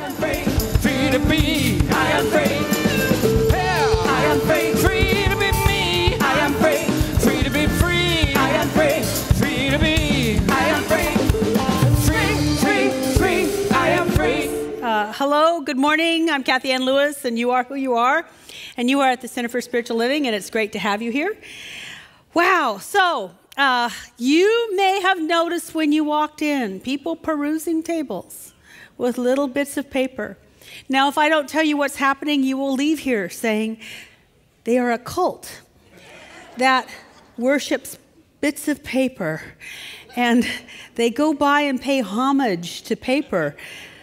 am free. Free to be. I am free. Yeah. I am free. Free to be me. I am free. Free to be free. I am free. Free to be. I am free. Free. I am free. Hello, good morning. I'm Kathianne Lewis, and you are who you are. And you are at the Center for Spiritual Living, and it's great to have you here. Wow. So, you may have noticed when you walked in, people perusing tables with little bits of paper. Now, if I don't tell you what's happening, you will leave here saying they are a cult that worships bits of paper, and they go by and pay homage to paper.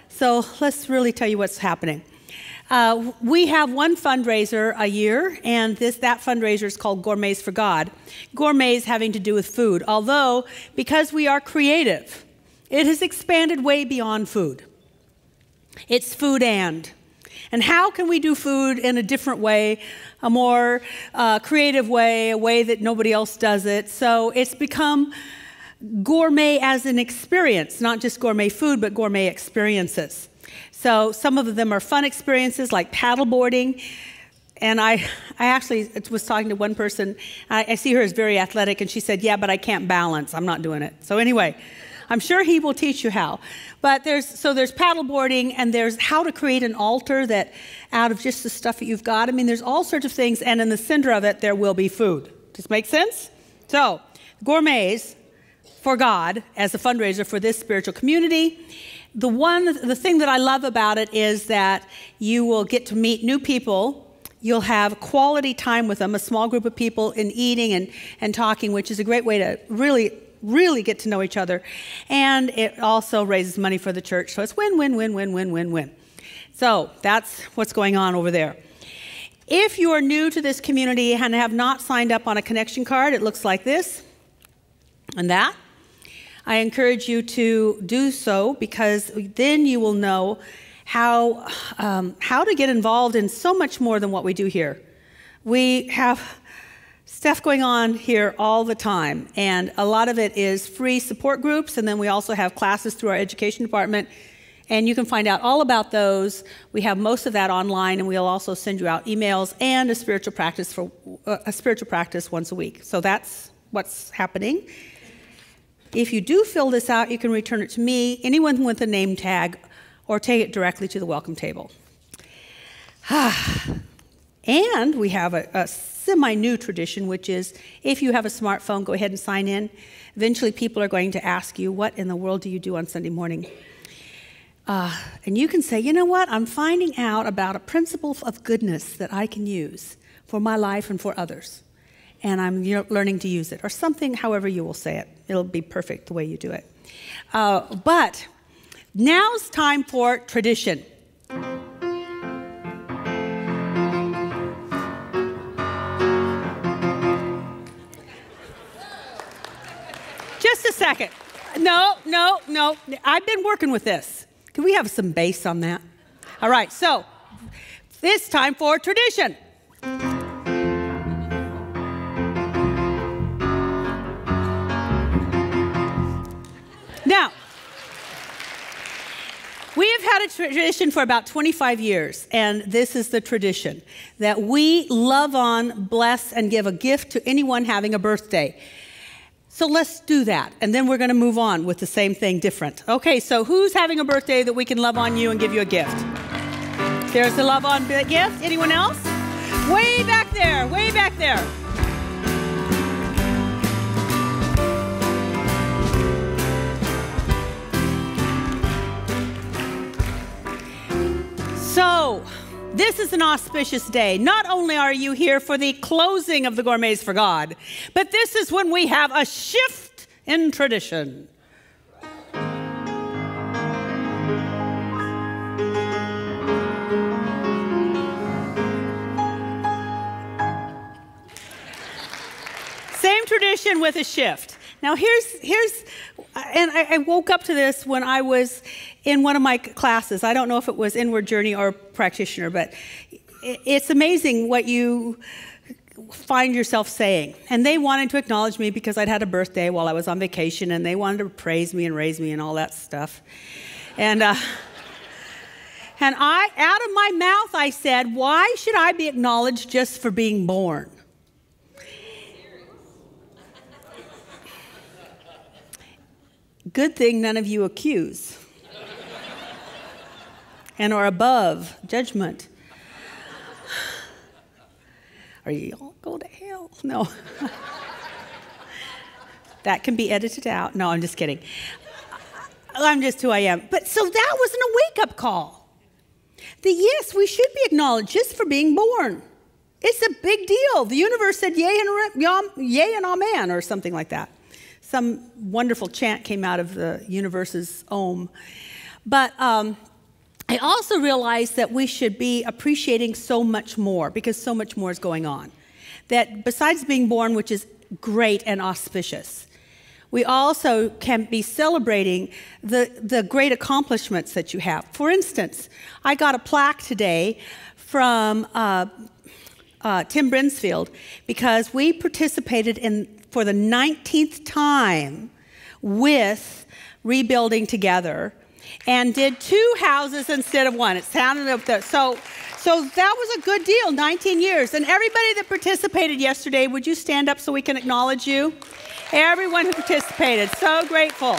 So let's really tell you what's happening. We have one fundraiser a year, and that fundraiser is called Gourmets for God. Gourmets having to do with food, although because we are creative, it has expanded way beyond food. It's food and how can we do food in a different way, a more creative way, a way that nobody else does it. So it's become gourmet as an experience, not just gourmet food, but gourmet experiences. So some of them are fun experiences like paddleboarding. And I actually was talking to one person. I see her as very athletic, and she said, yeah, but I can't balance. I'm not doing it. So anyway, I'm sure he will teach you how. But there's paddleboarding, and there's how to create an altar that out of just the stuff that you've got. I mean, there's all sorts of things, and in the center of it, there will be food. Does this make sense? So, Gourmets for God as a fundraiser for this spiritual community. The thing that I love about it is that you will get to meet new people. You'll have quality time with them, a small group of people, in eating and talking, which is a great way to really get to know each other. And it also raises money for the church. So it's win, win, win, win, win, win, win. So that's what's going on over there. If you are new to this community and have not signed up on a connection card, it looks like this and that. I encourage you to do so, because then you will know how to get involved in so much more than what we do here. We have stuff going on here all the time, and a lot of it is free support groups, and then we also have classes through our education department, and you can find out all about those. We have most of that online, and we'll also send you out emails and a spiritual practice once a week. So that's what's happening. If you do fill this out, you can return it to me, anyone with a name tag, or take it directly to the welcome table. And we have a semi-new tradition, which is if you have a smartphone, go ahead and sign in. Eventually, people are going to ask you, what in the world do you do on Sunday morning? And you can say, you know what? I'm finding out about a principle of goodness that I can use for my life and for others. And I'm learning to use it, or something, however you will say it. It'll be perfect the way you do it. But now's time for tradition. Just a second. No. I've been working with this. Can we have some bass on that? All right, so it's time for tradition. Now, we have had a tradition for about 25 years, and this is the tradition, that we love on, bless, and give a gift to anyone having a birthday. So let's do that, and then we're going to move on with the same thing different. Okay, so who's having a birthday that we can love on you and give you a gift? There's the love on gift. Anyone else? Way back there, way back there. So, this is an auspicious day. Not only are you here for the closing of the Gourmets for God, but this is when we have a shift in tradition. Same tradition with a shift. Now and I woke up to this when I was in one of my classes. I don't know if it was Inward Journey or Practitioner, but it's amazing what you find yourself saying. And they wanted to acknowledge me because I'd had a birthday while I was on vacation, and they wanted to praise me and raise me and all that stuff. And And out of my mouth, I said, why should I be acknowledged just for being born? Good thing none of you accuse and are above judgment. Are you all going to hell? No. That can be edited out. No, I'm just kidding. I'm just who I am. But so that wasn't a wake-up call. That yes, we should be acknowledged just for being born. It's a big deal. The universe said yay and amen, or something like that. Some wonderful chant came out of the universe's Om. But I also realized that we should be appreciating so much more, because so much more is going on. That besides being born, which is great and auspicious, we also can be celebrating the great accomplishments that you have. For instance, I got a plaque today from Tim Brinsfield, because we participated for the 19th time with Rebuilding Together, and did 2 houses instead of 1. It sounded up there. So that was a good deal, 19 years. And everybody that participated yesterday, would you stand up so we can acknowledge you? Everyone who participated, so grateful.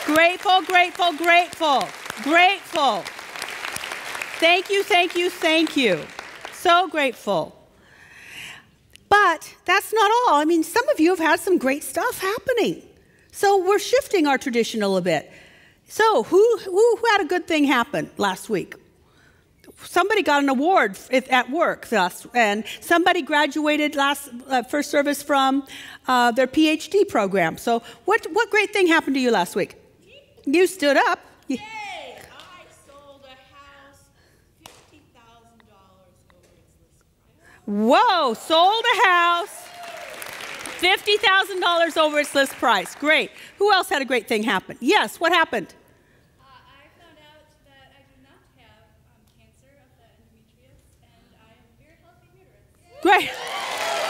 Grateful, grateful, grateful, grateful. Thank you, thank you, thank you. So grateful. But that's not all. I mean, some of you have had some great stuff happening. So we're shifting our tradition a little bit. So who had a good thing happen last week? Somebody got an award at work, and somebody graduated first service from their PhD program. So what great thing happened to you last week? You stood up. Yay! I sold a house, $50,000 over its list price. Whoa, sold a house, $50,000 over its list price. Great. Who else had a great thing happen? Yes, what happened? I found out that I do not have cancer of the endometrius, and I have a very healthy uterus. Great.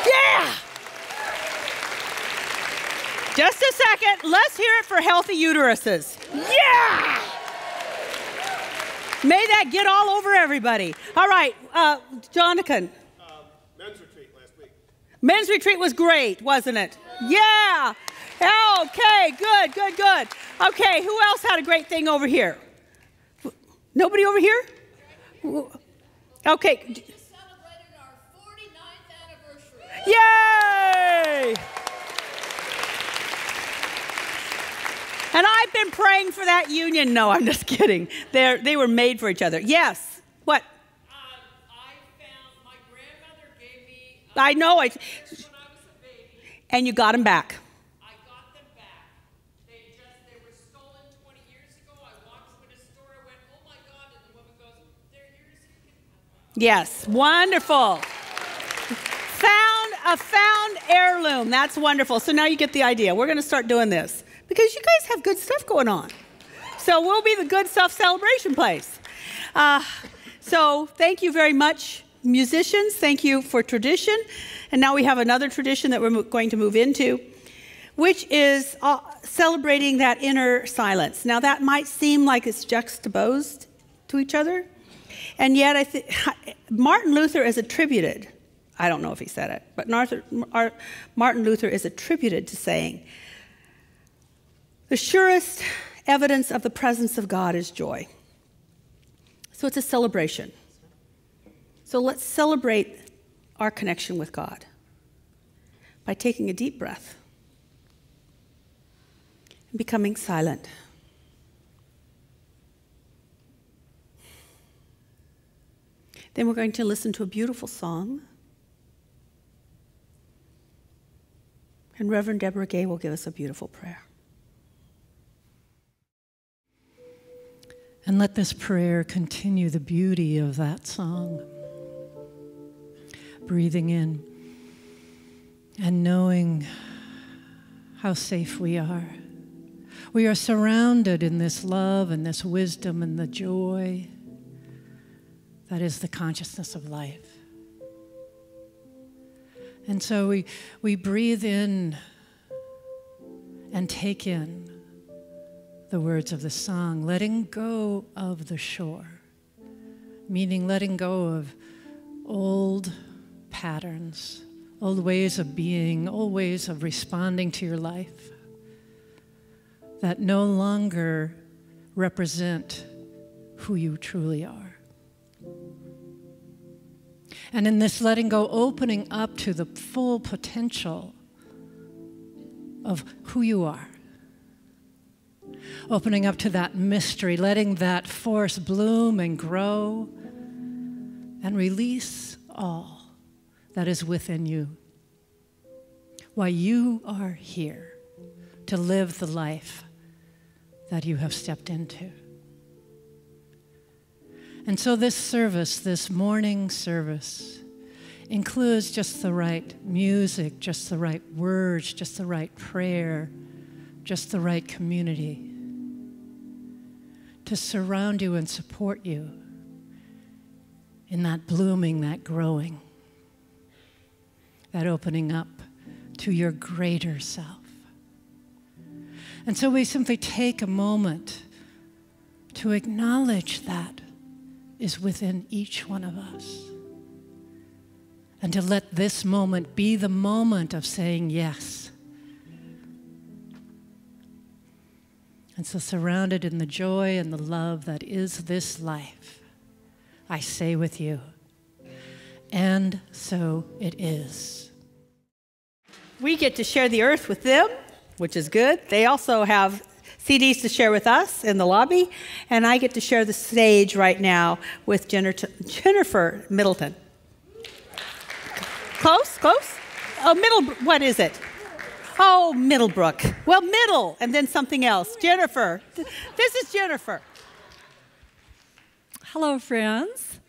Yeah. Just a second. Let's hear it for healthy uteruses. Yeah. May that get all over everybody. All right, Jonathan. Men's retreat last week. Men's retreat was great, wasn't it? Yeah. Okay, good, good, good. Okay, who else had a great thing over here? Nobody over here? Okay. We just celebrated our 49th anniversary. Yay! And I've been praying for that union. No, I'm just kidding. They were made for each other. Yes. What? I found my grandmother gave me I know. when I was a baby. And you got them back. I got them back. They were stolen 20 years ago. I walked them in a store. I went, oh my God, and the woman goes, they're yours. You can have them. Yes. Wonderful. Found heirloom. That's wonderful. So now you get the idea. We're going to start doing this because you guys have good stuff going on. So we'll be the good stuff celebration place. So thank you very much, musicians. Thank you for tradition. And now we have another tradition that we're going to move into, which is celebrating that inner silence. Now that might seem like it's juxtaposed to each other. And yet I think Martin Luther is attributed, I don't know if he said it, but Martin Luther is attributed to saying, the surest evidence of the presence of God is joy. So it's a celebration. So let's celebrate our connection with God by taking a deep breath and becoming silent. Then we're going to listen to a beautiful song. And Reverend Deborah Gay will give us a beautiful prayer. And let this prayer continue the beauty of that song. Breathing in and knowing how safe we are. We are surrounded in this love and this wisdom and the joy that is the consciousness of life. And so we breathe in and take in the words of the song, letting go of the shore. meaning letting go of old patterns, old ways of being, old ways of responding to your life that no longer represent who you truly are. And in this letting go, opening up to the full potential of who you are. Opening up to that mystery, letting that force bloom and grow and release all that is within you. Why you are here to live the life that you have stepped into. And so this service, this morning service, includes just the right music, just the right words, just the right prayer, just the right community to surround you and support you in that blooming, that growing, that opening up to your greater self. And so we simply take a moment to acknowledge that is within each one of us. And to let this moment be the moment of saying yes. And so surrounded in the joy and the love that is this life, I say with you, and so it is. We get to share the earth with them, which is good. They also have CDs to share with us in the lobby, and I get to share the stage right now with Jennifer Middleton. Close? Oh, what is it? Oh, Middlebrook. Well, middle, and then something else. Jennifer. This is Jennifer. Hello, friends.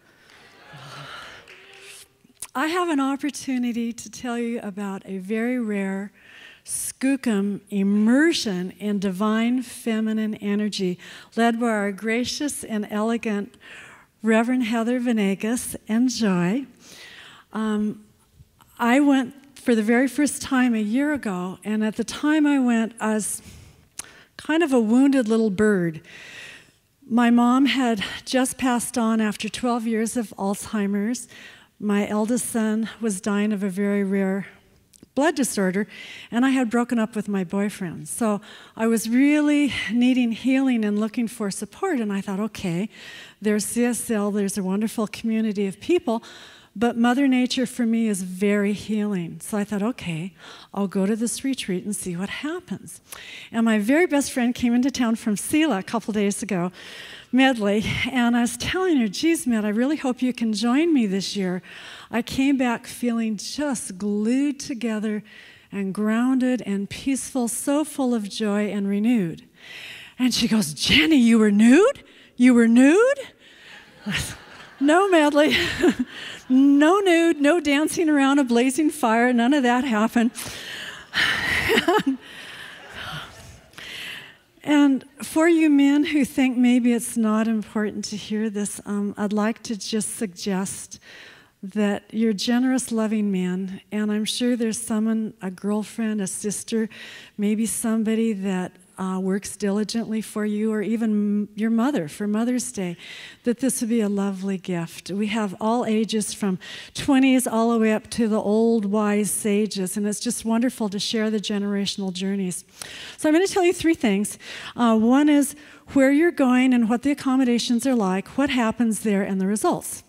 I have an opportunity to tell you about a very rare skookum immersion in divine feminine energy led by our gracious and elegant Reverend Heather Venegas and Joy. I went for the very first time a year ago, and at the time I went, I was kind of a wounded little bird. My mom had just passed on after 12 years of Alzheimer's. My eldest son was dying of a very rare blood disorder, and I had broken up with my boyfriend. So I was really needing healing and looking for support, and I thought, okay, there's CSL, there's a wonderful community of people, but Mother Nature for me is very healing. So I thought, okay, I'll go to this retreat and see what happens. And my very best friend came into town from Sela a couple days ago, Medley, and I was telling her, geez, Med, I really hope you can join me this year. I came back feeling just glued together and grounded and peaceful, so full of joy and renewed. And she goes, Jenny, you were nude? You were nude? No, Medley. No nude, no dancing around a blazing fire, none of that happened. And for you men who think maybe it's not important to hear this, I'd like to just suggest that you're generous, loving men, and I'm sure there's someone, a girlfriend, a sister, maybe somebody that works diligently for you, or even your mother for Mother's Day, that this would be a lovely gift. We have all ages from 20s all the way up to the old wise sages, and it's just wonderful to share the generational journeys. So I'm going to tell you three things. One is where you're going and what the accommodations are like, what happens there, and the results.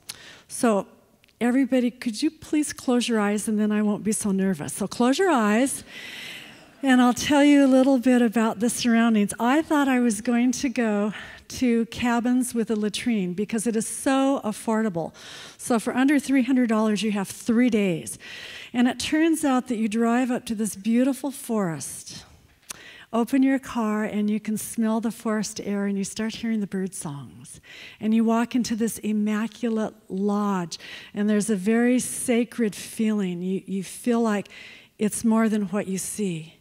So everybody, could you please close your eyes, and then I won't be so nervous. So close your eyes. And I'll tell you a little bit about the surroundings. I thought I was going to go to cabins with a latrine because it is so affordable. So for under $300, you have 3 days. And it turns out that you drive up to this beautiful forest, open your car, and you can smell the forest air, and you start hearing the bird songs. And you walk into this immaculate lodge, and there's a very sacred feeling. You feel like it's more than what you see.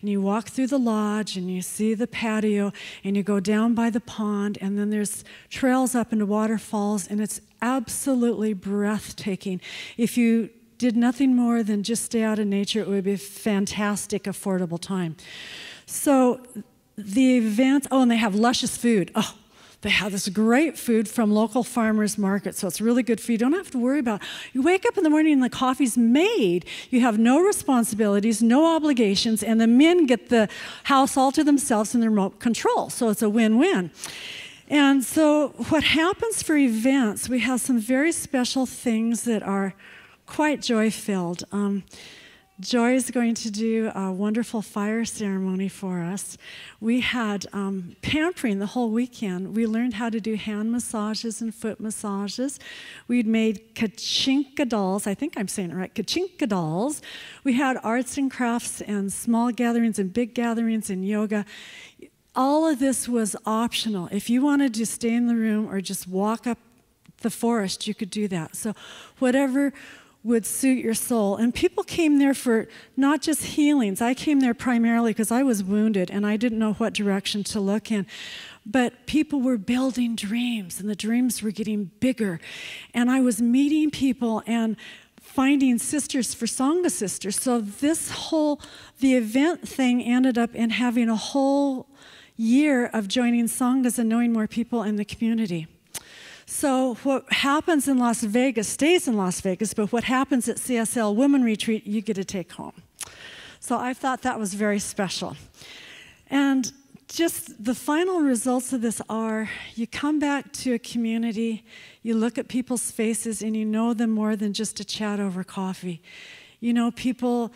And you walk through the lodge, and you see the patio, and you go down by the pond, and then there's trails up into waterfalls, and it's absolutely breathtaking. If you did nothing more than just stay out in nature, it would be a fantastic, affordable time. So the events, and they have luscious food. Oh, They have this great food from local farmers markets, so it's really good for you. You don't have to worry about it. You wake up in the morning and the coffee's made. You have no responsibilities, no obligations, and the men get the house all to themselves in the remote control, so it's a win-win. And so what happens for events, we have some very special things that are quite joy-filled. Joy is going to do a wonderful fire ceremony for us. We had pampering the whole weekend. We learned how to do hand massages and foot massages. We'd made Katchinka dolls. I think I'm saying it right, Katchinka dolls. We had arts and crafts and small gatherings and big gatherings and yoga. All of this was optional. If you wanted to stay in the room or just walk up the forest, you could do that. So whatever would suit your soul. And people came there for not just healings. I came there primarily because I was wounded and I didn't know what direction to look in. But people were building dreams, and the dreams were getting bigger. And I was meeting people and finding sisters for Sangha sisters. So the event thing ended up in having a whole year of joining Sanghas and knowing more people in the community. So what happens in Las Vegas stays in Las Vegas, but what happens at CSL Women Retreat, you get to take home. So I thought that was very special. And just the final results of this are, you come back to a community, you look at people's faces, and you know them more than just a chat over coffee. You know people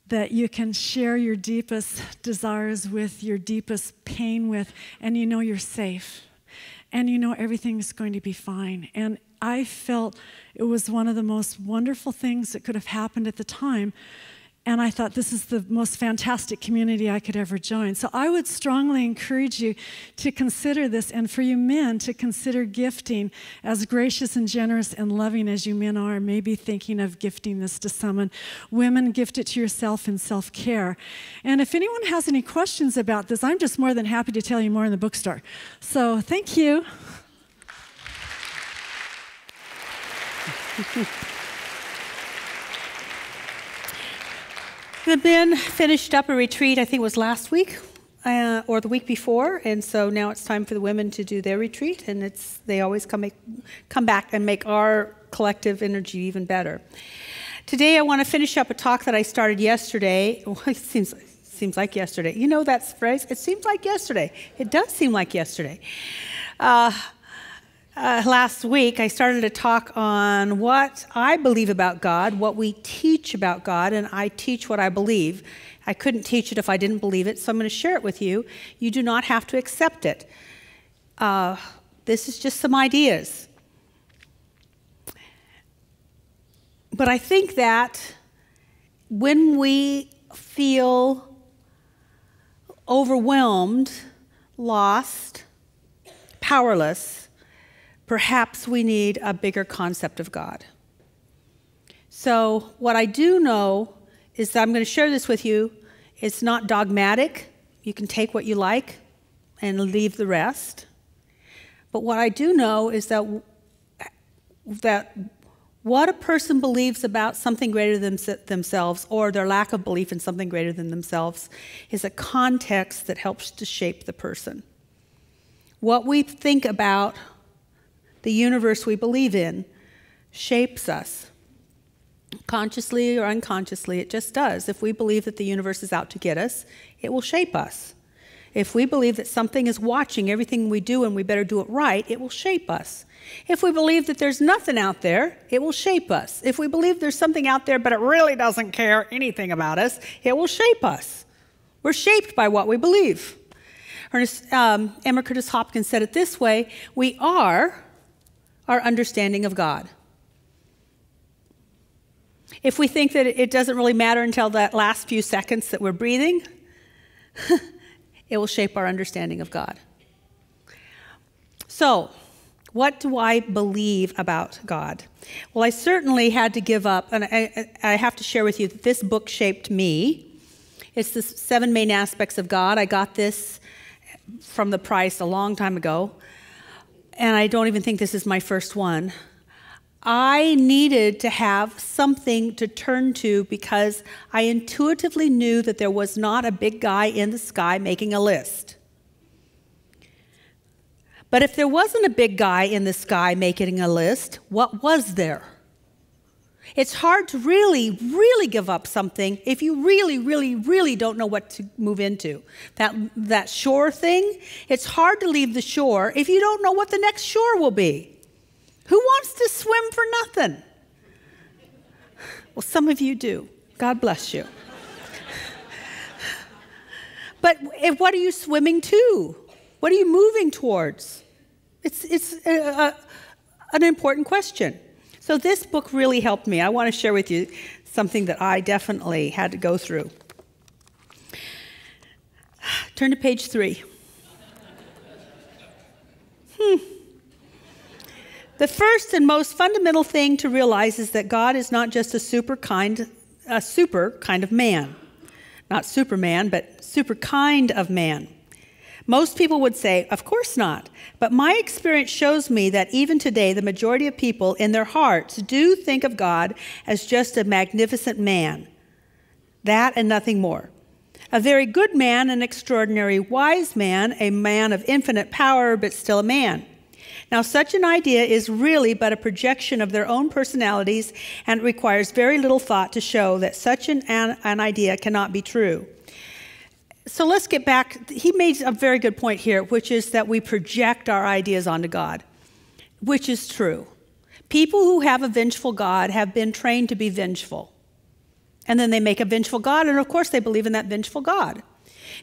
that you can share your deepest desires with, your deepest pain with, and you know you're safe. And you know everything's going to be fine. And I felt it was one of the most wonderful things that could have happened at the time. And I thought, this is the most fantastic community I could ever join. So I would strongly encourage you to consider this, and for you men to consider gifting. As gracious and generous and loving as you men are, maybe thinking of gifting this to someone. Women, gift it to yourself in self-care. And if anyone has any questions about this, I'm just more than happy to tell you more in the bookstore. So thank you. The men finished up a retreat, I think it was last week or the week before, and so now it's time for the women to do their retreat, and they always come back and make our collective energy even better. Today I want to finish up a talk that I started yesterday. Well, it seems like yesterday. You know that phrase? It seems like yesterday. It does seem like yesterday. Last week, I started a talk on what I believe about God, what we teach about God, and I teach what I believe. I couldn't teach it if I didn't believe it, so I'm going to share it with you. You do not have to accept it. This is just some ideas. But I think that when we feel overwhelmed, lost, powerless, perhaps we need a bigger concept of God. So what I do know is that I'm going to share this with you. It's not dogmatic. You can take what you like and leave the rest. But what I do know is that what a person believes about something greater than themselves, or their lack of belief in something greater than themselves, is a context that helps to shape the person. What we think about the universe we believe in shapes us. Consciously or unconsciously, it just does. If we believe that the universe is out to get us, it will shape us. If we believe that something is watching everything we do and we better do it right, it will shape us. If we believe that there's nothing out there, it will shape us. If we believe there's something out there but it really doesn't care anything about us, it will shape us. We're shaped by what we believe. Emma Curtis Hopkins said it this way: we are our understanding of God. If we think that it doesn't really matter until that last few seconds that we're breathing, it will shape our understanding of God. So, what do I believe about God? Well, I certainly had to give up, and I have to share with you that this book shaped me. It's the 7 Main Aspects of God. I got this from the Price a long time ago. And I don't even think this is my first one. I needed to have something to turn to because I intuitively knew that there was not a big guy in the sky making a list. But if there wasn't a big guy in the sky making a list, what was there? It's hard to really, really give up something if you really, really, really don't know what to move into. That shore thing, it's hard to leave the shore if you don't know what the next shore will be. Who wants to swim for nothing? Well, some of you do. God bless you. But what are you swimming to? What are you moving towards? It's an important question. So this book really helped me. I want to share with you something that I definitely had to go through. Turn to page 3. The first and most fundamental thing to realize is that God is not just a super kind of man. Not Superman, but super kind of man. Most people would say, of course not. But my experience shows me that even today, the majority of people in their hearts do think of God as just a magnificent man. That and nothing more. A very good man, an extraordinary wise man, a man of infinite power, but still a man. Now, such an idea is really but a projection of their own personalities, and it requires very little thought to show that such an idea cannot be true. So let's get back. He made a very good point here, which is that we project our ideas onto God, which is true. People who have a vengeful God have been trained to be vengeful. And then they make a vengeful God, and of course they believe in that vengeful God.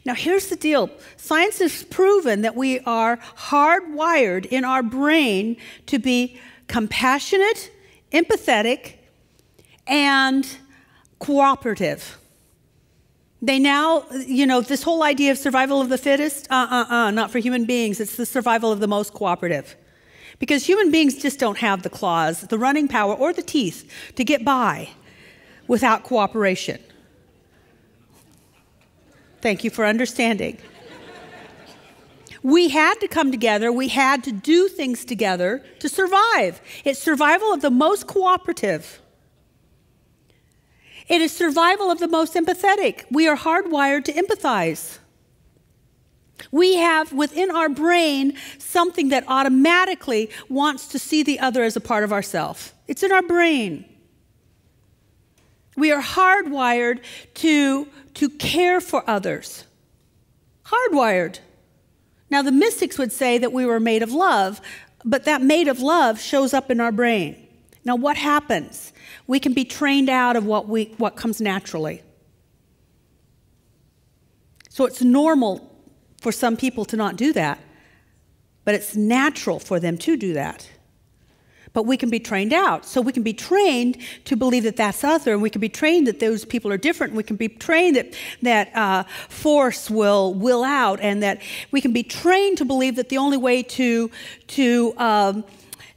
Now, here's the deal. Science has proven that we are hardwired in our brain to be compassionate, empathetic, and cooperative. They now, this whole idea of survival of the fittest, not for human beings. It's the survival of the most cooperative. Because human beings just don't have the claws, the running power, or the teeth to get by without cooperation. Thank you for understanding. We had to come together. We had to do things together to survive. It's survival of the most cooperative. It is survival of the most empathetic. We are hardwired to empathize. We have within our brain something that automatically wants to see the other as a part of ourselves. It's in our brain. We are hardwired to care for others. Hardwired. Now, the mystics would say that we were made of love, but that made of love shows up in our brain. Now, what happens? We can be trained out of what comes naturally. So it's normal for some people to not do that, but it's natural for them to do that. But we can be trained out. So we can be trained to believe that that's other, and we can be trained that those people are different, and we can be trained that force will out, and that we can be trained to believe that the only way to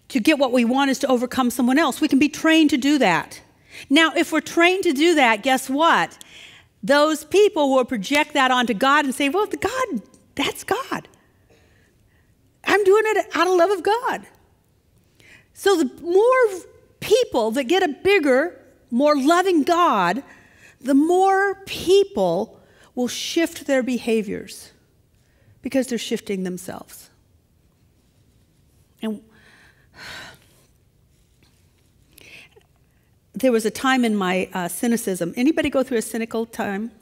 get what we want is to overcome someone else. We can be trained to do that. Now, if we're trained to do that, guess what? Those people will project that onto God and say, well, God, that's God. I'm doing it out of love of God. So the more people that get a bigger, more loving God, the more people will shift their behaviors because they're shifting themselves. And there was a time in my cynicism. Anybody go through a cynical time?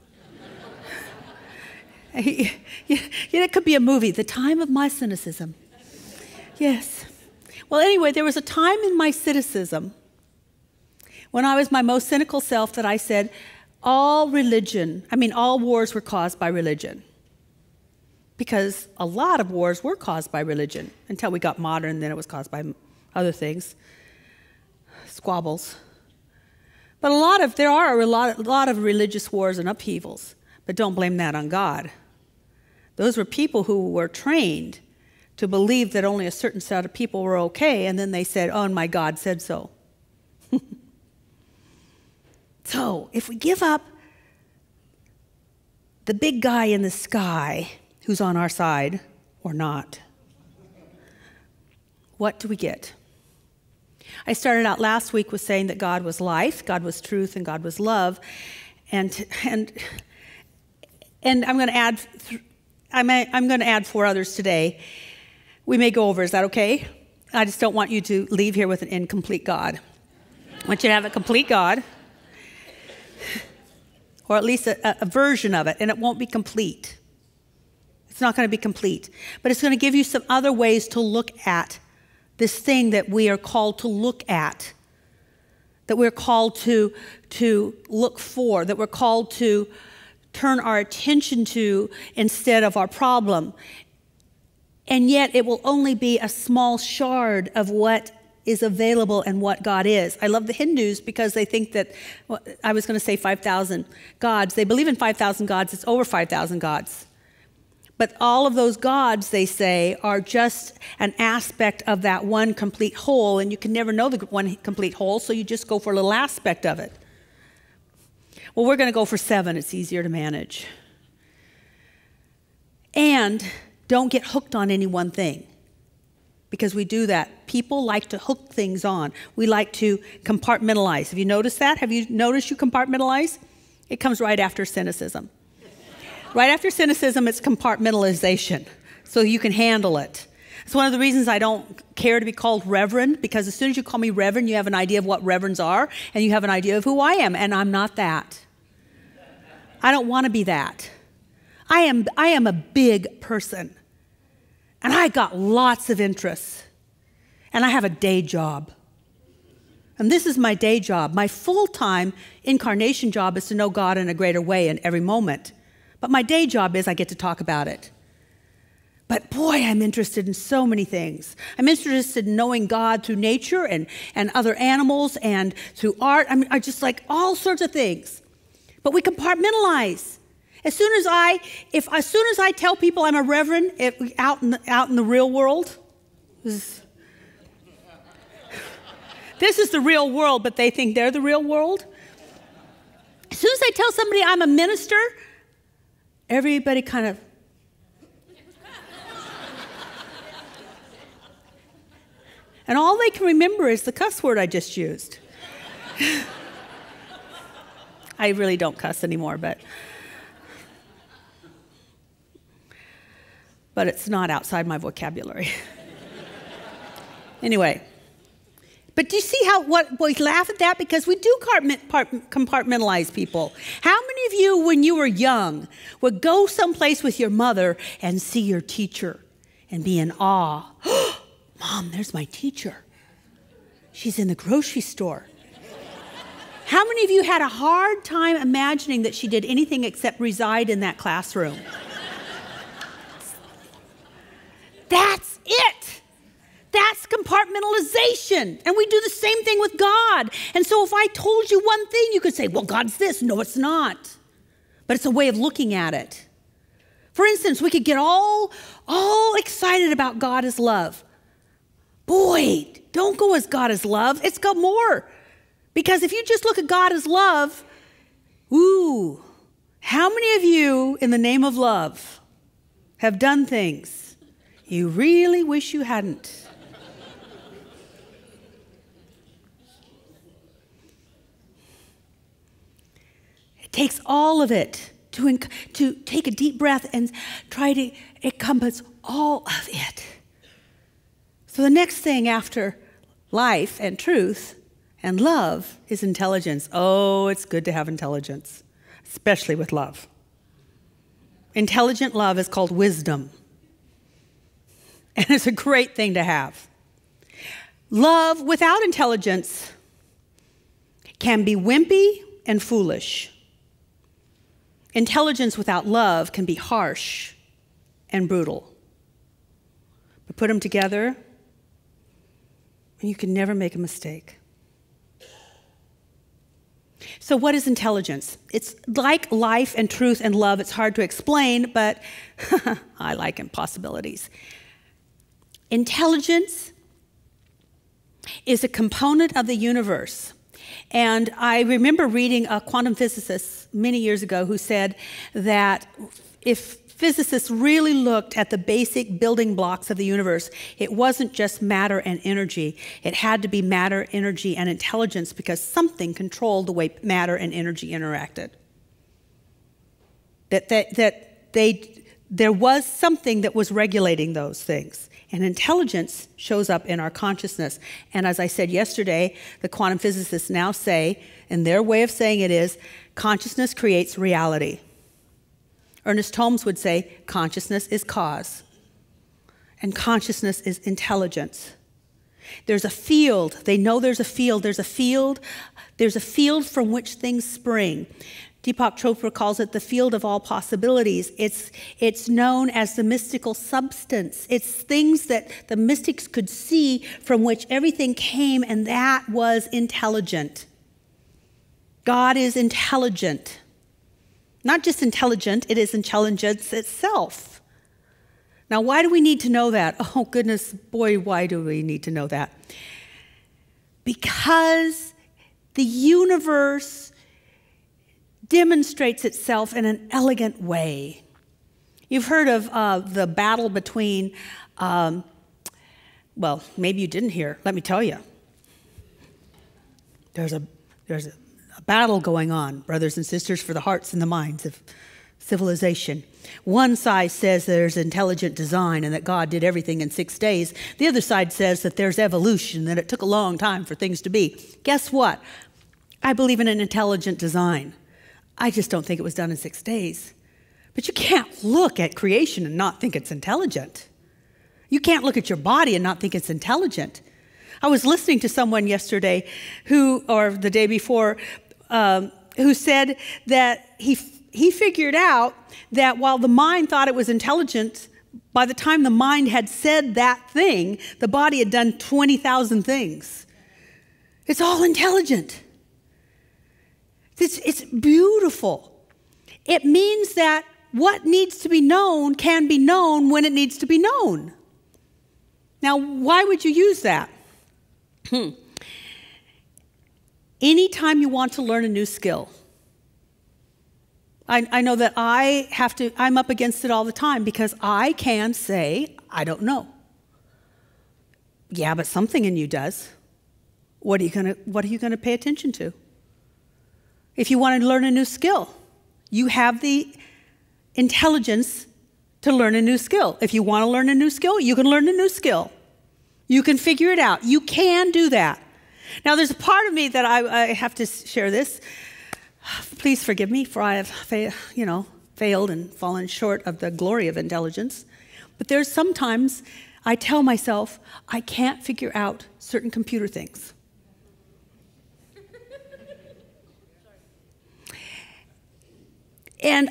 It could be a movie, The Time of My Cynicism. Yes. Well, anyway, there was a time in my cynicism when I was my most cynical self that I said, all wars were caused by religion. Because a lot of wars were caused by religion until we got modern, then it was caused by other things, squabbles. But there are a lot of religious wars and upheavals, but don't blame that on God. Those were people who were trained to believe that only a certain set of people were okay, and then they said, oh, and my God said so. So, if we give up the big guy in the sky who's on our side, or not, what do we get? I started out last week with saying that God was life, God was truth, and God was love, and I'm going to add 4 others today. we may go over. Is that okay? I just don't want you to leave here with an incomplete God. I want you to have a complete God, or at least a version of it, and it won't be complete. It's not going to be complete, but it's going to give you some other ways to look at this thing that we are called to look at, that we're called to look for, that we're called to turn our attention to instead of our problem. And yet it will only be a small shard of what is available and what God is. I love the Hindus because they think that, well, I was going to say 5,000 gods. They believe in 5,000 gods. It's over 5,000 gods. But all of those gods, they say, are just an aspect of that one complete whole, and you can never know the one complete whole, so you just go for a little aspect of it. Well, we're going to go for 7. It's easier to manage. And don't get hooked on any one thing, because we do that. People like to hook things on. We like to compartmentalize. Have you noticed that? Have you noticed you compartmentalize? It comes right after cynicism. Right after cynicism, it's compartmentalization, so you can handle it. It's one of the reasons I don't care to be called reverend, because as soon as you call me reverend, you have an idea of what reverends are, and you have an idea of who I am, and I'm not that. I don't want to be that. I am a big person, and I got lots of interests, and I have a day job. And this is my day job. My full-time incarnation job is to know God in a greater way in every moment. But my day job is I get to talk about it. But boy, I'm interested in so many things. I'm interested in knowing God through nature and other animals and through art. I just like all sorts of things. But we compartmentalize. As soon as I tell people I'm a reverend out in the real world, this is the real world, but they think they're the real world. As soon as I tell somebody I'm a minister, everybody kind of, and all they can remember is the cuss word I just used. I really don't cuss anymore, but it's not outside my vocabulary. Anyway. But do you see how we laugh at that? Because we do compartmentalize people. How many of you, when you were young, would go someplace with your mother and see your teacher and be in awe? Mom, there's my teacher. She's in the grocery store. How many of you had a hard time imagining that she did anything except reside in that classroom? That's it. That's compartmentalization. And we do the same thing with God. And so if I told you one thing, you could say, well, God's this. No, it's not. But it's a way of looking at it. For instance, we could get all excited about God as love. Boy, don't go as God as love. It's got more. Because if you just look at God as love, ooh, how many of you in the name of love have done things you really wish you hadn't? It takes all of it to take a deep breath and try to encompass all of it. So the next thing after life and truth and love is intelligence. Oh, it's good to have intelligence, especially with love. Intelligent love is called wisdom. And it's a great thing to have. Love without intelligence can be wimpy and foolish. Intelligence without love can be harsh and brutal. But put them together, and you can never make a mistake. So what is intelligence? It's like life and truth and love. It's hard to explain, but I like impossibilities. Intelligence is a component of the universe. And I remember reading a quantum physicist many years ago who said that if physicists really looked at the basic building blocks of the universe, it wasn't just matter and energy. It had to be matter, energy, and intelligence, because something controlled the way matter and energy interacted. There was something that was regulating those things. And intelligence shows up in our consciousness. And as I said yesterday, the quantum physicists now say, and their way of saying it is, consciousness creates reality. Ernest Holmes would say, consciousness is cause. And consciousness is intelligence. There's a field. They know there's a field. There's a field from which things spring. Deepak Chopra calls it the field of all possibilities. It's known as the mystical substance. It's things that the mystics could see from which everything came, and that was intelligent. God is intelligent. Not just intelligent, it is intelligence itself. Now, why do we need to know that? Oh, goodness, boy, why do we need to know that? Because the universe demonstrates itself in an elegant way. You've heard of the battle between, well, maybe you didn't hear. Let me tell you. There's a battle going on, brothers and sisters, for the hearts and the minds of civilization. One side says there's intelligent design and that God did everything in 6 days. The other side says that there's evolution, that it took a long time for things to be. Guess what? I believe in an intelligent design. I just don't think it was done in 6 days. But you can't look at creation and not think it's intelligent. You can't look at your body and not think it's intelligent. I was listening to someone yesterday or the day before, who said that he figured out that while the mind thought it was intelligent, by the time the mind had said that thing, the body had done 20,000 things. It's all intelligent. It's beautiful. It means that what needs to be known can be known when it needs to be known. Now, why would you use that? Anytime you want to learn a new skill, I know that I'm up against it all the time because I can say, I don't know. Yeah, but something in you does. What are you gonna pay attention to? If you want to learn a new skill, you have the intelligence to learn a new skill. If you want to learn a new skill, you can learn a new skill. You can figure it out. You can do that. Now, there's a part of me that I have to share this. Please forgive me, for I have failed and fallen short of the glory of intelligence. But there's sometimes I tell myself I can't figure out certain computer things. And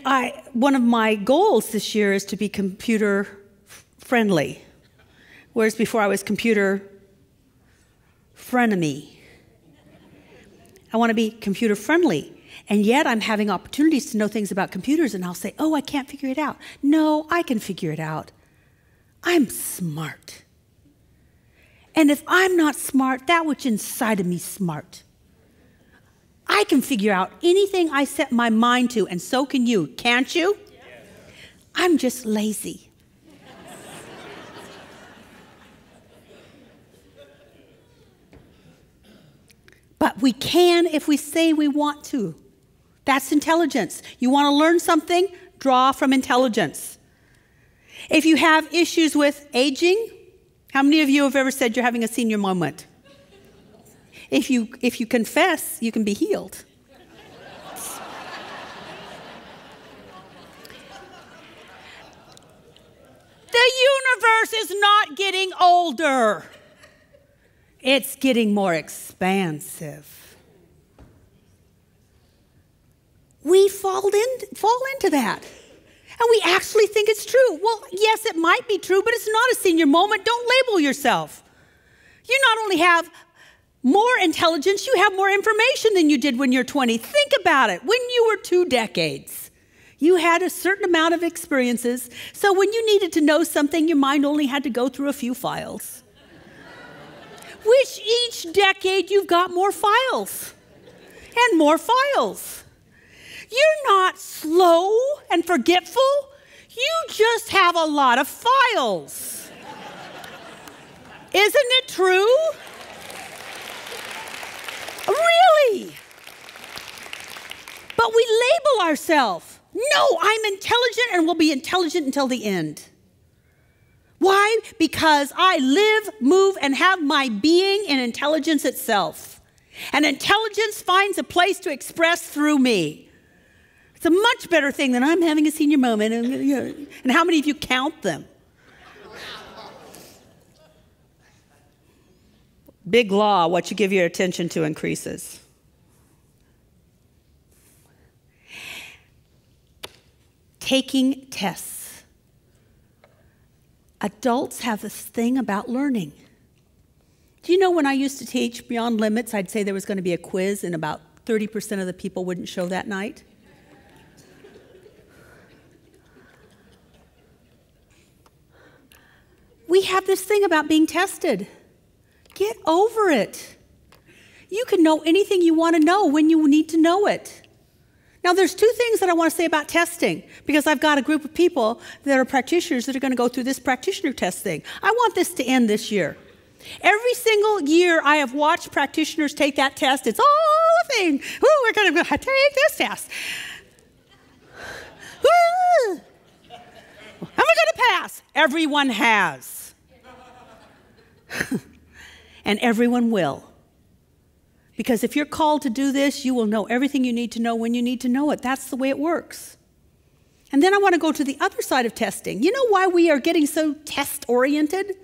one of my goals this year is to be computer friendly, whereas before I was computer frenemy. I want to be computer friendly. And yet I'm having opportunities to know things about computers, and I'll say, oh, I can't figure it out. No, I can figure it out. I'm smart. And if I'm not smart, that which inside of me is smart. I can figure out anything I set my mind to, and so can you. Can't you? Yes. I'm just lazy. But we can if we say we want to. That's intelligence. You want to learn something? Draw from intelligence. If you have issues with aging, how many of you have ever said you're having a senior moment? If you confess, you can be healed. The universe is not getting older. It's getting more expansive. We fall into that. And we actually think it's true. Well, yes, it might be true, but it's not a senior moment. Don't label yourself. You not only have more intelligence, you have more information than you did when you're 20. Think about it. When you were 2 decades, you had a certain amount of experiences. So when you needed to know something, your mind only had to go through a few files. Which each decade you've got more files and more files. You're not slow and forgetful. You just have a lot of files. Isn't it true? Really? But we label ourselves. No, I'm intelligent and will be intelligent until the end. Why? Because I live, move, and have my being in intelligence itself. And intelligence finds a place to express through me. It's a much better thing than I'm having a senior moment. And how many of you count them? Big law, what you give your attention to increases. Taking tests. Adults have this thing about learning. Do you know when I used to teach Beyond Limits, I'd say there was going to be a quiz and about 30% of the people wouldn't show that night? We have this thing about being tested. Get over it. You can know anything you want to know when you need to know it. Now, there's two things that I want to say about testing, because I've got a group of people that are practitioners that are going to go through this practitioner test thing. I want this to end this year. Every single year I have watched practitioners take that test. It's all a thing. Ooh, we're going to take this test. Ooh. Am I going to pass? Everyone has. And everyone will. Because if you're called to do this, you will know everything you need to know when you need to know it. That's the way it works. And then I want to go to the other side of testing. You know why we are getting so test-oriented?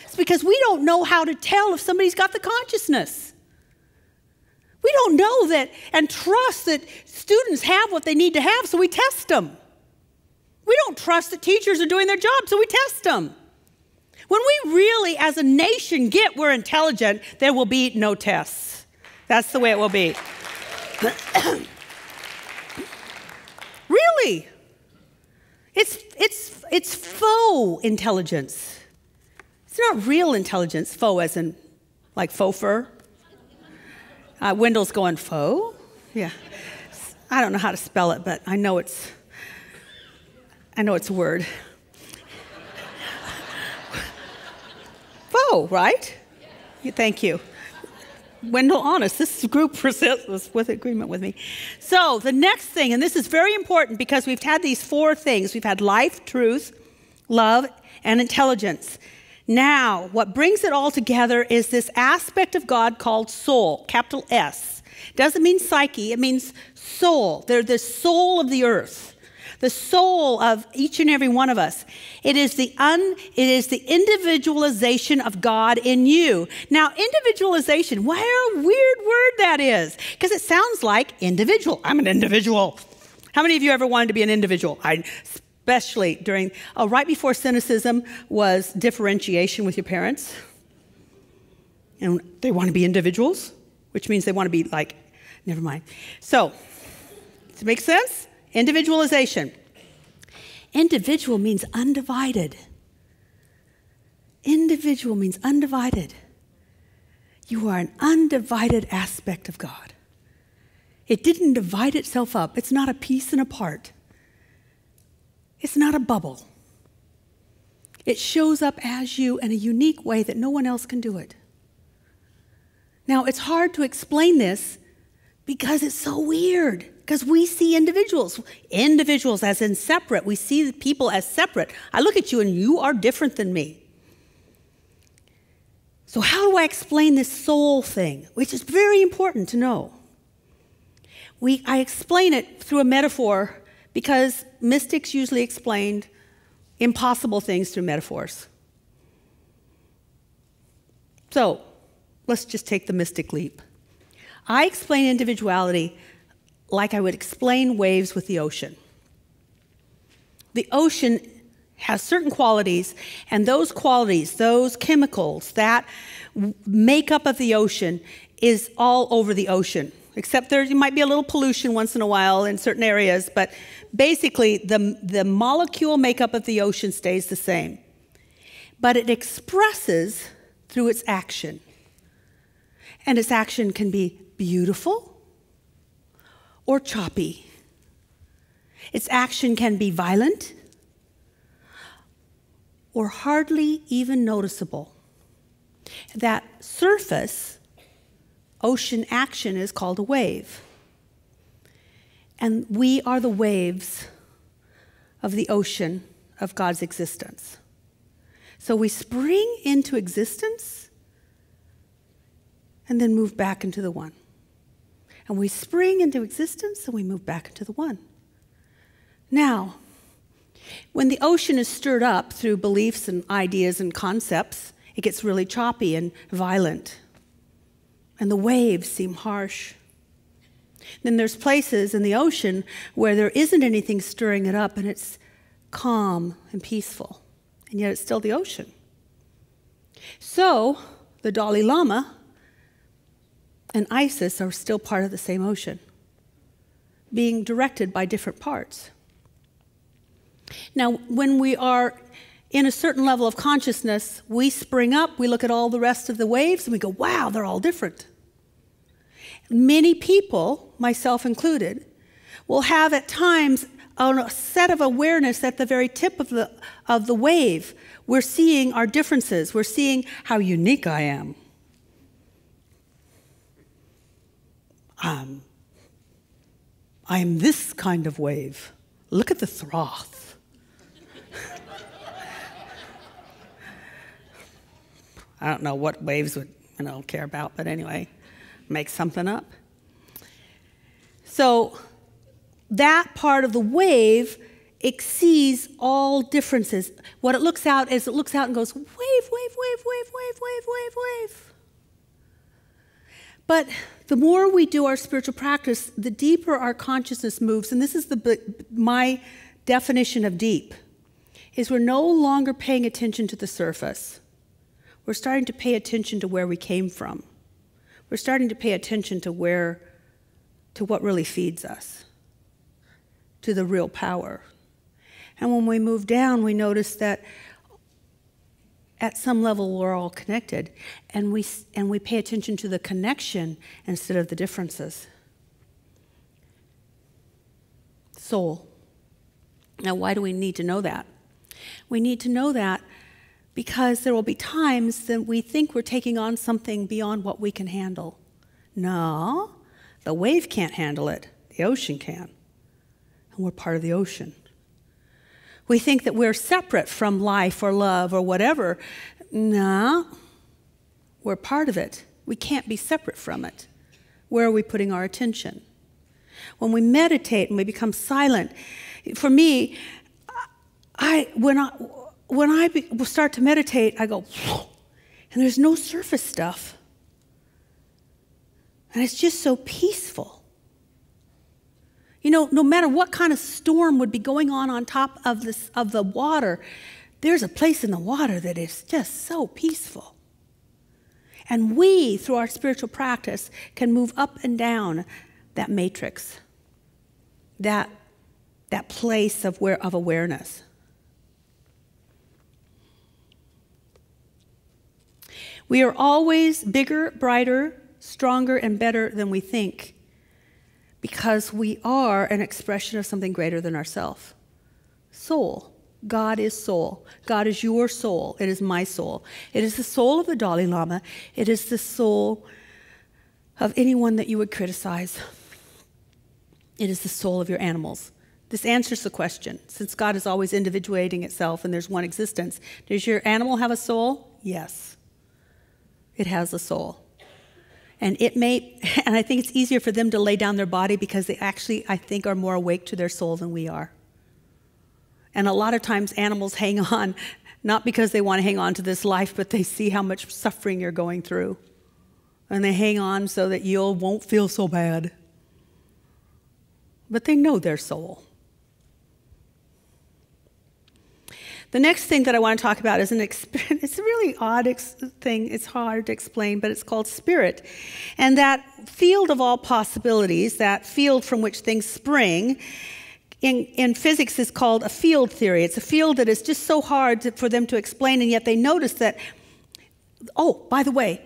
It's because we don't know how to tell if somebody's got the consciousness. We don't know that and trust that students have what they need to have, so we test them. We don't trust that teachers are doing their job, so we test them. When we really, as a nation, get we're intelligent, there will be no tests. That's the way it will be. Really. It's faux intelligence. It's not real intelligence, faux as in like faux fur. Wendell's going, faux? Yeah. I don't know how to spell it, but I know it's a word. Faux, right? Thank you. Wendell, honest, this group was with agreement with me. So the next thing, and this is very important because we've had these four things. We've had life, truth, love, and intelligence. Now, what brings it all together is this aspect of God called soul, capital S. It doesn't mean psyche, it means soul. They're the soul of the earth, the soul of each and every one of us. It is the individualization of God in you. Now, individualization, what a weird word that is, because it sounds like individual. I'm an individual. How many of you ever wanted to be an individual? Especially during, right before cynicism was differentiation with your parents. And they want to be individuals, which means they want to be like, never mind. So, does it make sense? Individualization. Individual means undivided. Individual means undivided. You are an undivided aspect of God. It didn't divide itself up. It's not a piece and a part. It's not a bubble. It shows up as you in a unique way that no one else can do it. Now, it's hard to explain this because it's so weird. Because we see individuals as in separate. We see people as separate. I look at you and you are different than me. So how do I explain this soul thing, which is very important to know? I explain it through a metaphor because mystics usually explained impossible things through metaphors. So let's just take the mystic leap. I explain individuality like I would explain waves with the ocean. The ocean has certain qualities, and those qualities, those chemicals, that makeup of the ocean is all over the ocean. Except there might be a little pollution once in a while in certain areas, but basically the molecule makeup of the ocean stays the same. But it expresses through its action. And its action can be beautiful or choppy. Its action can be violent or hardly even noticeable. That surface ocean action is called a wave. And we are the waves of the ocean of God's existence. So we spring into existence and then move back into the one. And we spring into existence and we move back into the one. Now, when the ocean is stirred up through beliefs and ideas and concepts, it gets really choppy and violent. And the waves seem harsh. Then there's places in the ocean where there isn't anything stirring it up and it's calm and peaceful. And yet it's still the ocean. So the Dalai Lama and Isis are still part of the same ocean, being directed by different parts. Now, when we are in a certain level of consciousness, we spring up, we look at all the rest of the waves, and we go, wow, they're all different. Many people, myself included, will have at times a set of awareness at the very tip of the wave. We're seeing our differences. We're seeing how unique I am. I am this kind of wave. Look at the froth. I don't know what waves would, care about, but anyway, make something up. So that part of the wave exceeds all differences. What it looks out is it looks out and goes, wave, wave, wave, wave, wave, wave, wave, wave. But the more we do our spiritual practice, the deeper our consciousness moves. And this is my definition of deep, is we're no longer paying attention to the surface. We're starting to pay attention to where we came from. We're starting to pay attention to what really feeds us, to the real power. And when we move down, we notice that at some level we're all connected, and we pay attention to the connection instead of the differences. Soul. Now, why do we need to know that? We need to know that because there will be times that we think we're taking on something beyond what we can handle. No, the wave can't handle it. The ocean can. And we're part of the ocean. We think that we're separate from life or love or whatever. No, we're part of it. We can't be separate from it. Where are we putting our attention? When we meditate and we become silent, for me, when I start to meditate, I go, and there's no surface stuff. And it's just so peaceful. No matter what kind of storm would be going on top of the water, there's a place in the water that is just so peaceful. And we, through our spiritual practice, can move up and down that matrix, that place of awareness. We are always bigger, brighter, stronger, and better than we think, because we are an expression of something greater than ourselves. Soul. God is soul. God is your soul. It is my soul. It is the soul of the Dalai Lama. It is the soul of anyone that you would criticize. It is the soul of your animals. This answers the question. Since God is always individuating itself and there's one existence, does your animal have a soul? Yes. It has a soul. And I think it's easier for them to lay down their body because they actually, I think, are more awake to their soul than we are. And a lot of times animals hang on, not because they want to hang on to this life, but they see how much suffering you're going through. And they hang on so that you won't feel so bad. But they know their soul. The next thing that I want to talk about is it's a really odd thing. It's hard to explain, but it's called spirit. And that field of all possibilities, that field from which things spring, in physics is called a field theory. It's a field that is just so hard for them to explain, and yet they notice that, oh, by the way,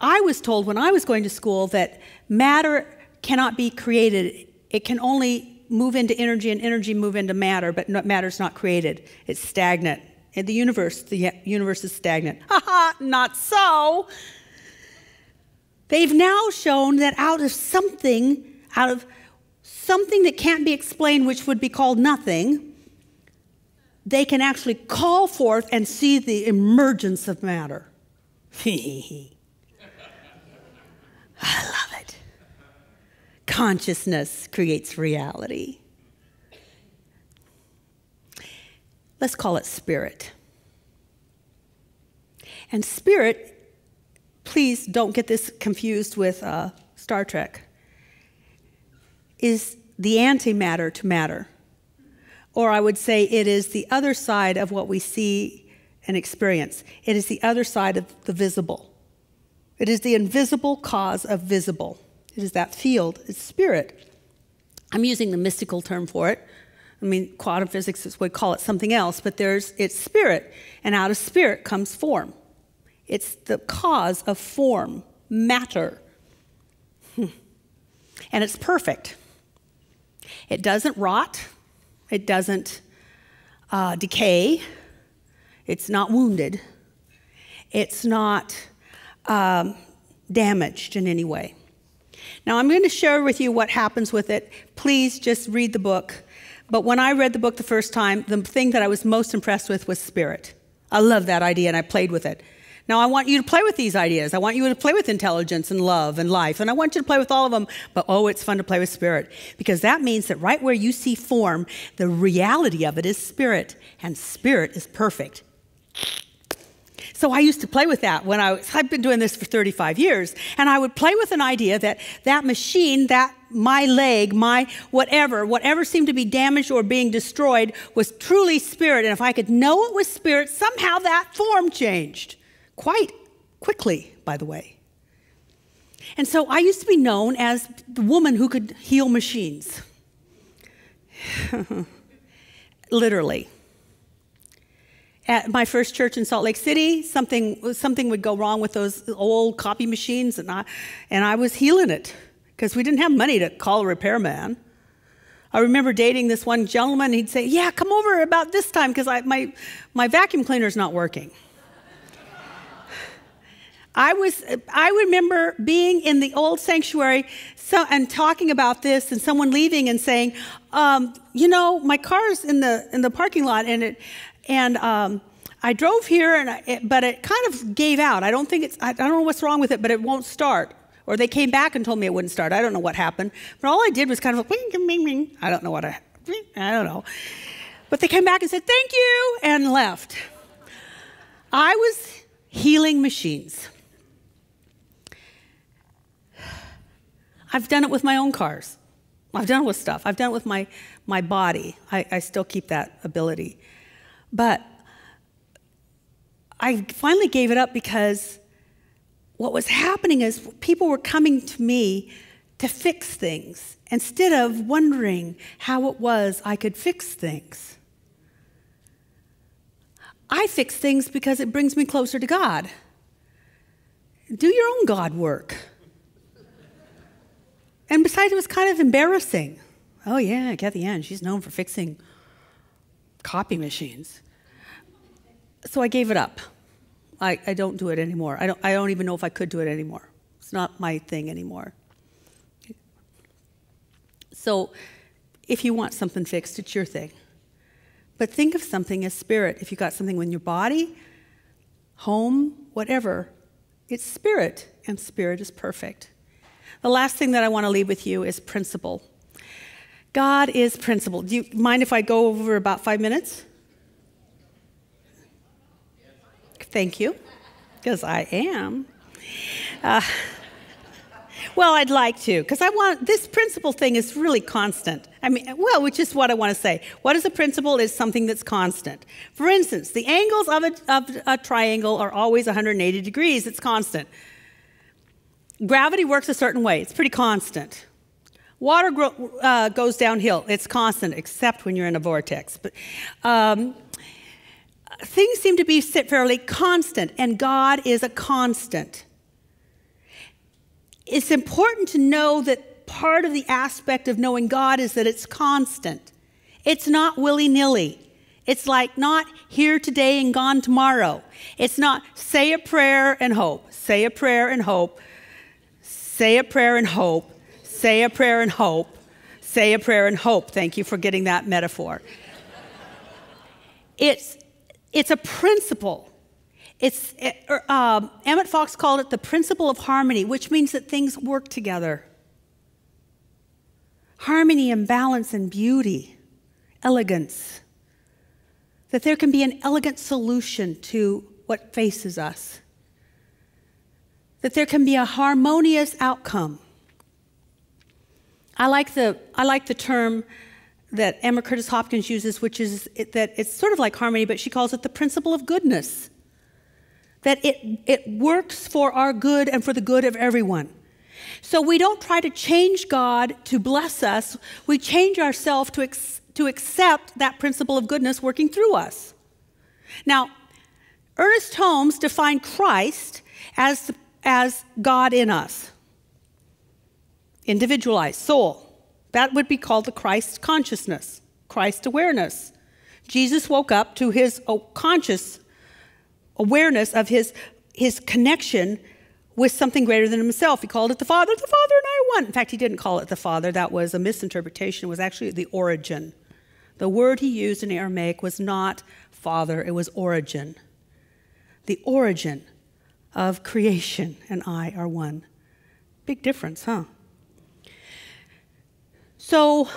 I was told when I was going to school that matter cannot be created. It can only move into energy and energy move into matter, but matter's not created. It's stagnant. In the universe is stagnant. Not so. They've now shown that out of something that can't be explained, which would be called nothing, they can actually call forth and see the emergence of matter. I love it. Consciousness creates reality. Let's call it spirit. And spirit, please don't get this confused with Star Trek, is the antimatter to matter. Or I would say it is the other side of what we see and experience. It is the other side of the visible. It is the invisible cause of visible. It is that field. It's spirit. I'm using the mystical term for it. I mean, quantum physics would call it something else, but it's spirit. And out of spirit comes form. It's the cause of form, matter. And it's perfect. It doesn't rot. It doesn't decay. It's not wounded. It's not damaged in any way. Now, I'm going to share with you what happens with it. Please just read the book. But when I read the book the first time, the thing that I was most impressed with was spirit. I love that idea, and I played with it. Now, I want you to play with these ideas. I want you to play with intelligence and love and life, and I want you to play with all of them. But, oh, it's fun to play with spirit, because that means that right where you see form, the reality of it is spirit, and spirit is perfect. So I used to play with that when I've been doing this for 35 years, and I would play with an idea that machine, that my leg, my whatever seemed to be damaged or being destroyed was truly spirit. And if I could know it was spirit, somehow that form changed. Quite quickly, by the way. And so I used to be known as the woman who could heal machines. Literally. At my first church in Salt Lake City, something would go wrong with those old copy machines, and I was healing it because we didn't have money to call a repairman. I remember dating this one gentleman, and he'd say, "Yeah, come over about this time because my vacuum cleaner's not working." I remember being in the old sanctuary and talking about this, and someone leaving and saying, my car's in the parking lot, and I drove here, but it kind of gave out. I don't know what's wrong with it, but it won't start. Or they came back and told me it wouldn't start. I don't know what happened, but all I did was kind of like, I don't know I don't know. But they came back and said, "Thank you," and left. I was healing machines. I've done it with my own cars. I've done it with stuff. I've done it with my body. I still keep that ability. But I finally gave it up because what was happening is people were coming to me to fix things instead of wondering how it was I could fix things. I fix things because it brings me closer to God. Do your own God work. And besides, it was kind of embarrassing. Oh, yeah, Kathianne, she's known for fixing copy machines. So I gave it up. I don't do it anymore. I don't even know if I could do it anymore. It's not my thing anymore. So if you want something fixed, it's your thing. But think of something as spirit. If you got something in your body, home, whatever, it's spirit, and spirit is perfect. The last thing that I want to leave with you is principle. God is principle. Do you mind if I go over about 5 minutes? Thank you, because I am. Well, I'd like to, because this principle thing is really constant. Which is what I want to say. What is a principle? Is something that's constant. For instance, the angles of a triangle are always 180 degrees. It's constant. Gravity works a certain way. It's pretty constant. Water goes downhill. It's constant, except when you're in a vortex. But things seem to be fairly constant, and God is a constant. It's important to know that part of the aspect of knowing God is that it's constant. It's not willy-nilly. It's like not here today and gone tomorrow. It's not say a prayer and hope, say a prayer and hope, say a prayer and hope, say a prayer and hope, say a prayer and hope. Thank you for getting that metaphor. it's a principle. Emmett Fox called it the principle of harmony, which means that things work together. Harmony and balance and beauty, elegance. That there can be an elegant solution to what faces us. That there can be a harmonious outcome. I like the term that Emma Curtis Hopkins uses, which is that it's sort of like harmony, but she calls it the principle of goodness. That it works for our good and for the good of everyone. So we don't try to change God to bless us. We change ourselves to accept that principle of goodness working through us. Now, Ernest Holmes defined Christ as God in us. Individualized, soul. That would be called the Christ consciousness, Christ awareness. Jesus woke up to his conscious awareness of his connection with something greater than himself. He called it the Father and I one. In fact, he didn't call it the Father. That was a misinterpretation. It was actually the origin. The word he used in Aramaic was not Father, it was origin. The origin of creation and I are one. Big difference, huh? So,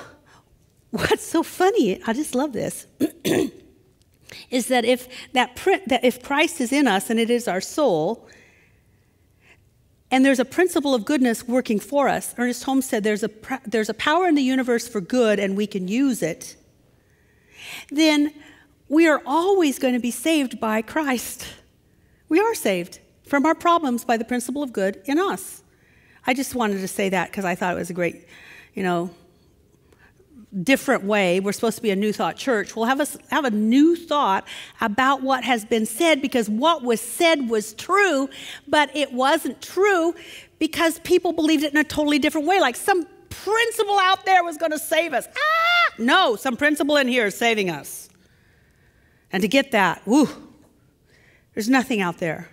what's so funny, I just love this, is that if Christ is in us and it is our soul, and there's a principle of goodness working for us, Ernest Holmes said there's a power in the universe for good and we can use it, then we are always going to be saved by Christ. We are saved from our problems by the principle of good in us. I just wanted to say that because I thought it was a great, different way. We're supposed to be a New Thought church. We'll have a new thought about what has been said, because what was said was true, but it wasn't true because people believed it in a totally different way. Like some principle out there was going to save us. No, some principle in here is saving us. And to get that, there's nothing out there.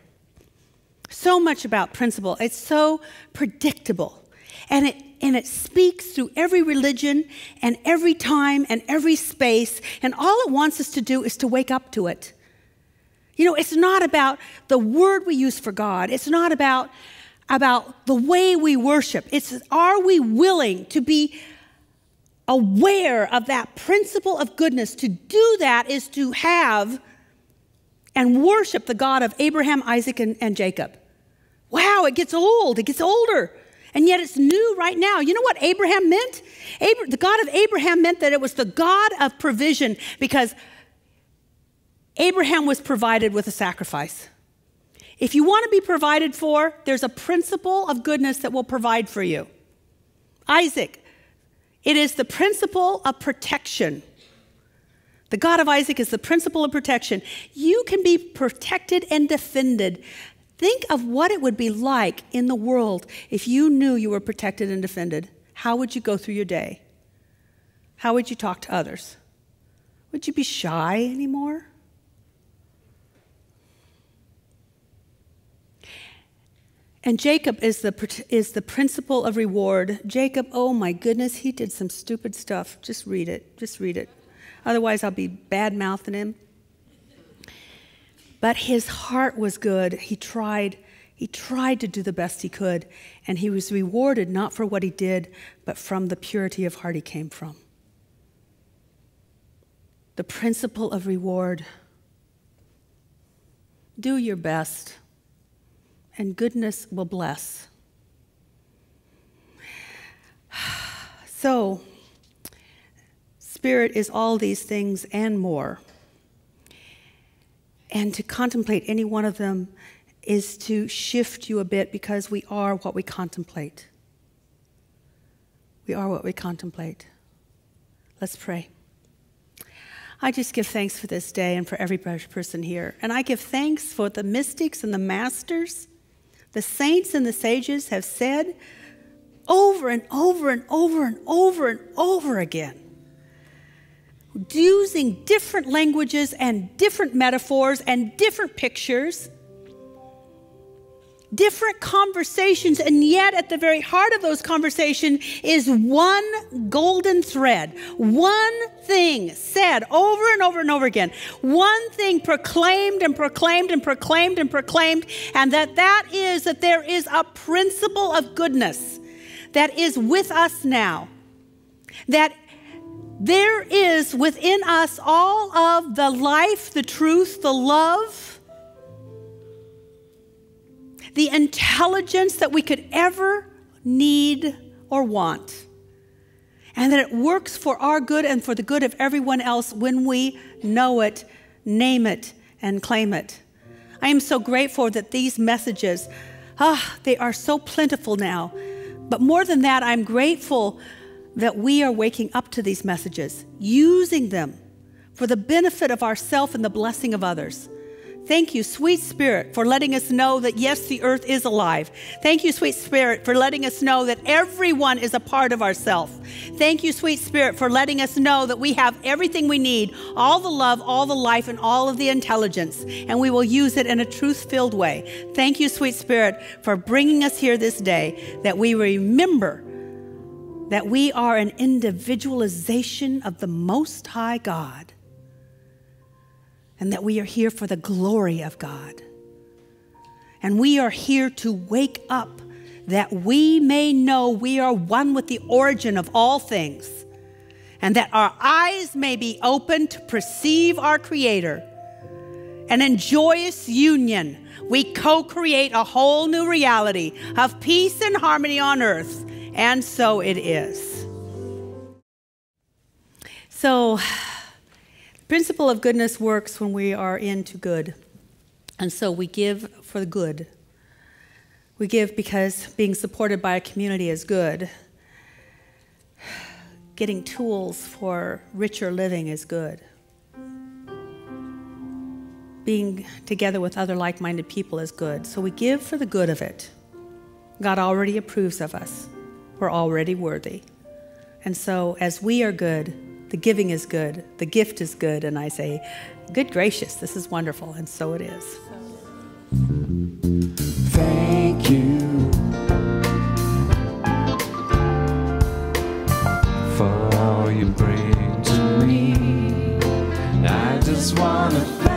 So much about principle. It's so predictable. And it speaks through every religion and every time and every space. And all it wants us to do is to wake up to it. It's not about the word we use for God. It's not about the way we worship. It's, are we willing to be aware of that principle of goodness? To do that is to have and worship the God of Abraham, Isaac, and Jacob. Wow, it gets old. It gets older. And yet it's new right now. You know what Abraham meant? The God of Abraham meant that it was the God of provision, because Abraham was provided with a sacrifice. If you want to be provided for, there's a principle of goodness that will provide for you. Isaac, it is the principle of protection. The God of Isaac is the principle of protection. You can be protected and defended. Think of what it would be like in the world if you knew you were protected and defended. How would you go through your day? How would you talk to others? Would you be shy anymore? And Jacob is the principle of reward. Jacob, oh my goodness, he did some stupid stuff. Just read it. Just read it. Otherwise, I'll be bad-mouthing him. But his heart was good. He tried to do the best he could, and he was rewarded not for what he did, but from the purity of heart he came from. The principle of reward. Do your best, and goodness will bless. So, Spirit is all these things and more. And to contemplate any one of them is to shift you a bit, because we are what we contemplate. We are what we contemplate. Let's pray. I just give thanks for this day and for every person here. And I give thanks for the mystics and the masters. The saints and the sages have said over and over and over and over and over again, using different languages and different metaphors and different pictures, different conversations, and yet at the very heart of those conversations is one golden thread, one thing said over and over and over again, one thing proclaimed and proclaimed and proclaimed and proclaimed, and that is that there is a principle of goodness that is with us now, that there is within us all of the life, the truth, the love, the intelligence that we could ever need or want. And that it works for our good and for the good of everyone else when we know it, name it, and claim it. I am so grateful that these messages, they are so plentiful now. But more than that, I'm grateful that we are waking up to these messages, using them for the benefit of ourselves and the blessing of others. Thank you, sweet Spirit, for letting us know that, yes, the earth is alive. Thank you, sweet Spirit, for letting us know that everyone is a part of ourself. Thank you, sweet Spirit, for letting us know that we have everything we need, all the love, all the life, and all of the intelligence, and we will use it in a truth-filled way. Thank you, sweet Spirit, for bringing us here this day, that we remember that we are an individualization of the Most High God, and that we are here for the glory of God. And we are here to wake up that we may know we are one with the origin of all things, and that our eyes may be open to perceive our Creator. And in joyous union, we co-create a whole new reality of peace and harmony on earth. And so it is. So, principle of goodness works when we are into good. And so we give for the good. We give because being supported by a community is good. Getting tools for richer living is good. Being together with other like-minded people is good. So we give for the good of it. God already approves of us. We're already worthy. And so as we are good, the giving is good, the gift is good, and I say, good gracious, this is wonderful, and so it is. Thank you for all you bring to me. I just want to